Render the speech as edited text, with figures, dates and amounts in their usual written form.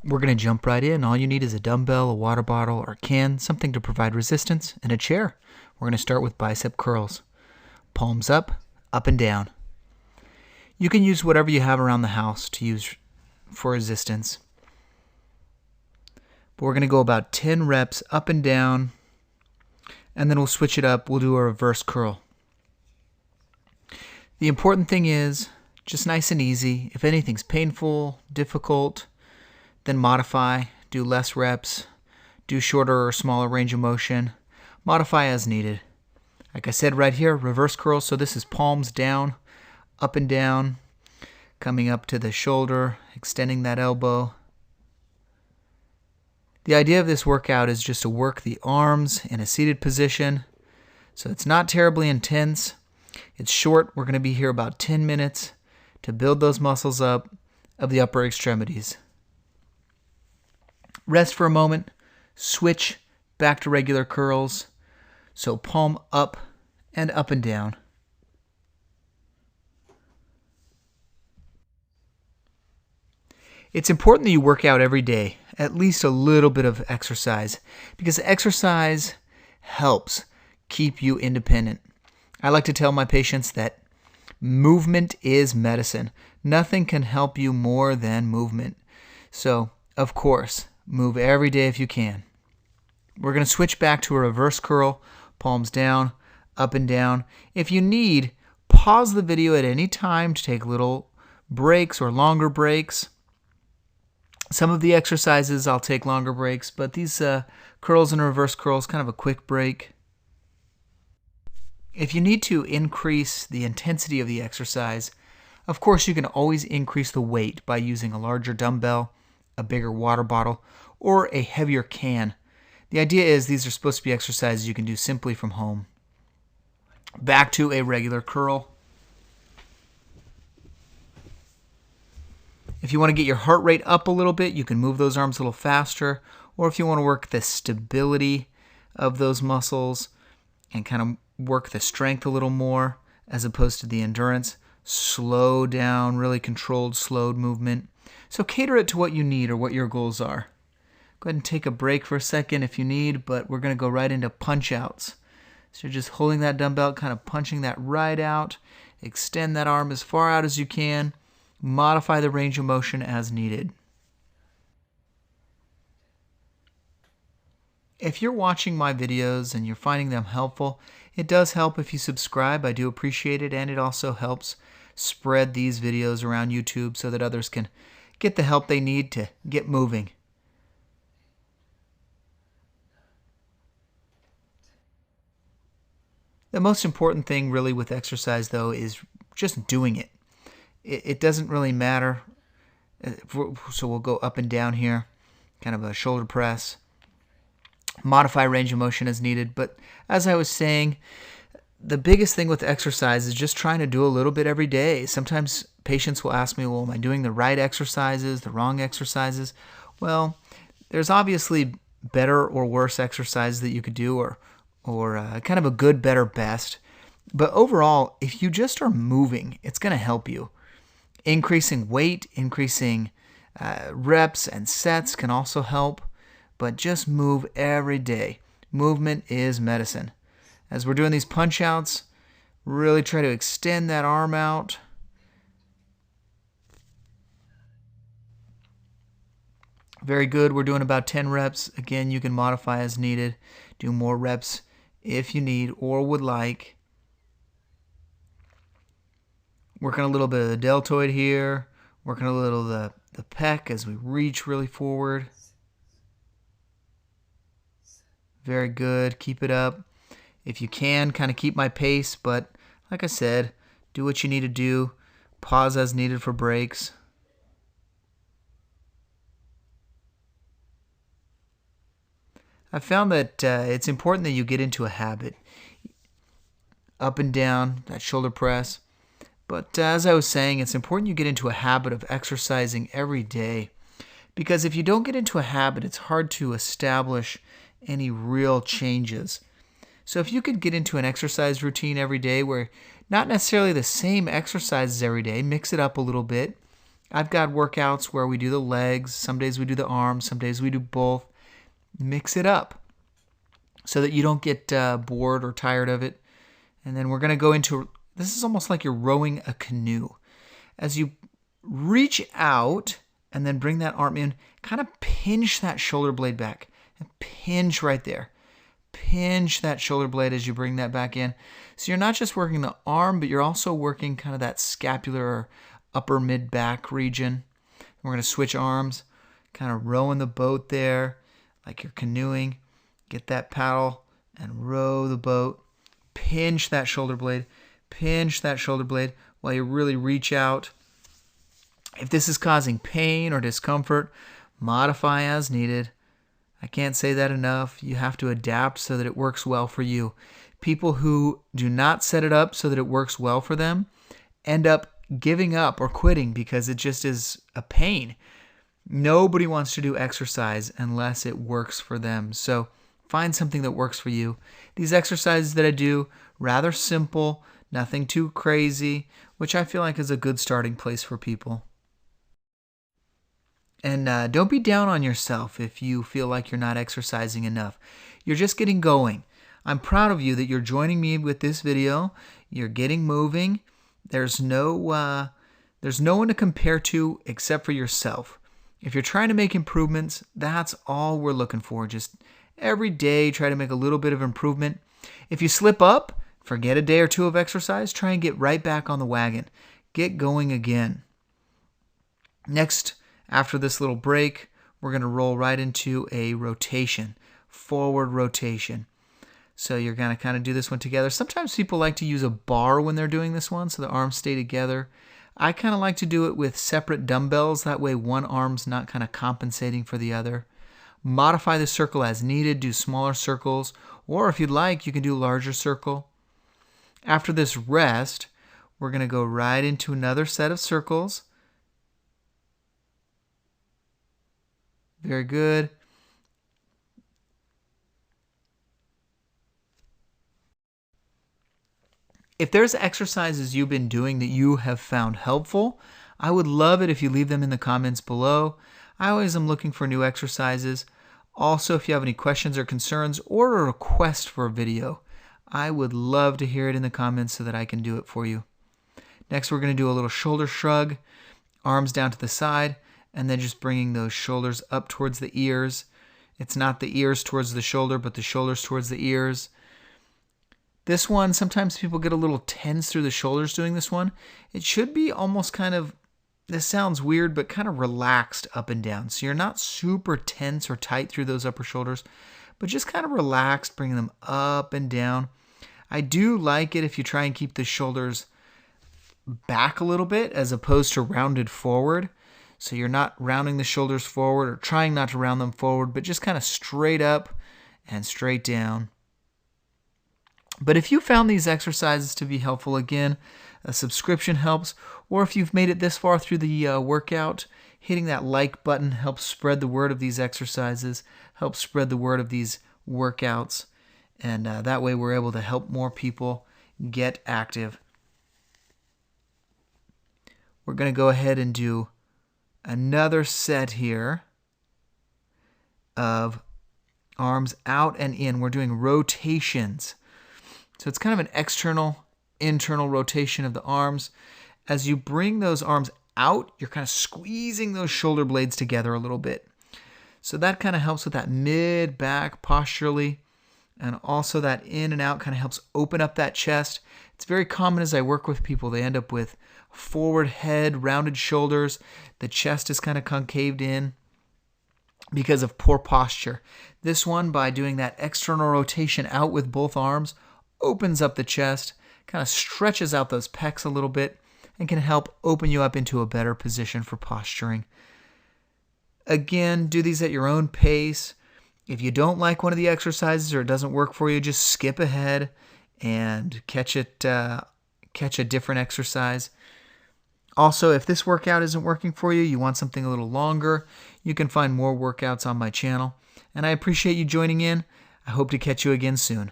We're going to jump right in. All you need is a dumbbell, a water bottle, or a can, something to provide resistance, and a chair. We're going to start with bicep curls. Palms up and down. You can use whatever you have around the house to use for resistance. But we're going to go about 10 reps up and down, and then we'll switch it up. We'll do a reverse curl. The important thing is just nice and easy. If anything's painful, difficult, then modify, do less reps, do shorter or smaller range of motion, modify as needed. Like I said right here, reverse curl, so this is palms down, up and down, coming up to the shoulder, extending that elbow. The idea of this workout is just to work the arms in a seated position, so it's not terribly intense. It's short. We're going to be here about 10 minutes to build those muscles up of the upper extremities. Rest for a moment, switch back to regular curls. So palm up and down. It's important that you work out every day, at least a little bit of exercise, because exercise helps keep you independent. I like to tell my patients that movement is medicine. Nothing can help you more than movement. So, of course, move every day if you can. We're going to switch back to a reverse curl, palms down, up and down. If you need, pause the video at any time to take little breaks or longer breaks. Some of the exercises I'll take longer breaks, but these curls and reverse curls, kind of a quick break. If you need to increase the intensity of the exercise, of course you can always increase the weight by using a larger dumbbell, a bigger water bottle, or a heavier can. The idea is these are supposed to be exercises you can do simply from home. Back to a regular curl. If you want to get your heart rate up a little bit, you can move those arms a little faster. Or if you want to work the stability of those muscles and kind of work the strength a little more as opposed to the endurance, slow down, really controlled, slowed movement. So cater it to what you need or what your goals are. Go ahead and take a break for a second if you need, but we're going to go right into punch outs. So you're just holding that dumbbell, kind of punching that right out. Extend that arm as far out as you can. Modify the range of motion as needed. If you're watching my videos and you're finding them helpful, it does help if you subscribe. I do appreciate it, and it also helps spread these videos around YouTube so that others can get the help they need to get moving. The most important thing really with exercise, though, is just doing it. It doesn't really matter. So we'll go up and down here, kind of a shoulder press. Modify range of motion as needed. But as I was saying, the biggest thing with exercise is just trying to do a little bit every day. Sometimes patients will ask me, well, am I doing the right exercises, the wrong exercises? Well, there's obviously better or worse exercises that you could do, or kind of a good, better, best. But overall, if you just are moving, it's going to help you. Increasing weight, increasing reps and sets can also help, but just move every day. Movement is medicine. As we're doing these punch outs, really try to extend that arm out. Very good. We're doing about 10 reps. Again, you can modify as needed. Do more reps if you need or would like. Working a little bit of the deltoid here. Working a little of the pec as we reach really forward. Very good. Keep it up. If you can, kind of keep my pace, but like I said, do what you need to do. Pause as needed for breaks. I found that it's important that you get into a habit. Up and down, that shoulder press. But as I was saying, it's important you get into a habit of exercising every day. Because if you don't get into a habit, it's hard to establish any real changes. So if you could get into an exercise routine every day where not necessarily the same exercises every day, mix it up a little bit, I've got workouts where we do the legs. Some days we do the arms. Some days we do both. Mix it up so that you don't get bored or tired of it. And then we're going to go into, this is almost like you're rowing a canoe. As you reach out and then bring that arm in, kind of pinch that shoulder blade back. And pinch right there. Pinch that shoulder blade as you bring that back in. So you're not just working the arm, but you're also working kind of that scapular or upper mid-back region. We're going to switch arms, kind of rowing the boat there like you're canoeing. Get that paddle and row the boat. Pinch that shoulder blade. Pinch that shoulder blade while you really reach out. If this is causing pain or discomfort, modify as needed. I can't say that enough. You have to adapt so that it works well for you. People who do not set it up so that it works well for them end up giving up or quitting because it just is a pain. Nobody wants to do exercise unless it works for them. So find something that works for you. These exercises that I do, rather simple, nothing too crazy, which I feel like is a good starting place for people. And don't be down on yourself if you feel like you're not exercising enough. You're just getting going. I'm proud of you that you're joining me with this video. You're getting moving. There's no one to compare to except for yourself. If you're trying to make improvements, that's all we're looking for. Just every day, try to make a little bit of improvement. If you slip up, forget a day or two of exercise. Try and get right back on the wagon. Get going again. Next, after this little break, we're going to roll right into a rotation, forward rotation. So you're going to kind of do this one together. Sometimes people like to use a bar when they're doing this one so the arms stay together. I kind of like to do it with separate dumbbells. That way one arm's not kind of compensating for the other. Modify the circle as needed. Do smaller circles. Or if you'd like, you can do a larger circle. After this rest, we're going to go right into another set of circles. Very good. If there's exercises you've been doing that you have found helpful, I would love it if you leave them in the comments below. I always am looking for new exercises. Also, if you have any questions or concerns or a request for a video, I would love to hear it in the comments so that I can do it for you. Next, we're going to do a little shoulder shrug, arms down to the side, and then just bringing those shoulders up towards the ears. It's not the ears towards the shoulder, but the shoulders towards the ears. This one, sometimes people get a little tense through the shoulders doing this one. It should be almost kind of, this sounds weird, but kind of relaxed up and down. So you're not super tense or tight through those upper shoulders, but just kind of relaxed, bringing them up and down. I do like it if you try and keep the shoulders back a little bit as opposed to rounded forward. So you're not rounding the shoulders forward or trying not to round them forward, but just kind of straight up and straight down. But if you found these exercises to be helpful, again, a subscription helps. Or if you've made it this far through the workout, hitting that like button helps spread the word of these exercises, helps spread the word of these workouts. And that way we're able to help more people get active. We're going to go ahead and do another set here of arms out and in. We're doing rotations. So it's kind of an external, internal rotation of the arms. As you bring those arms out, you're kind of squeezing those shoulder blades together a little bit. So that kind of helps with that mid-back posturally. And also that in and out kind of helps open up that chest. It's very common as I work with people. They end up with forward head, rounded shoulders. The chest is kind of concaved in because of poor posture. This one, by doing that external rotation out with both arms, opens up the chest, kind of stretches out those pecs a little bit, and can help open you up into a better position for posturing. Again, do these at your own pace. If you don't like one of the exercises or it doesn't work for you, just skip ahead and catch a different exercise. Also, if this workout isn't working for you, you want something a little longer, you can find more workouts on my channel. And I appreciate you joining in. I hope to catch you again soon.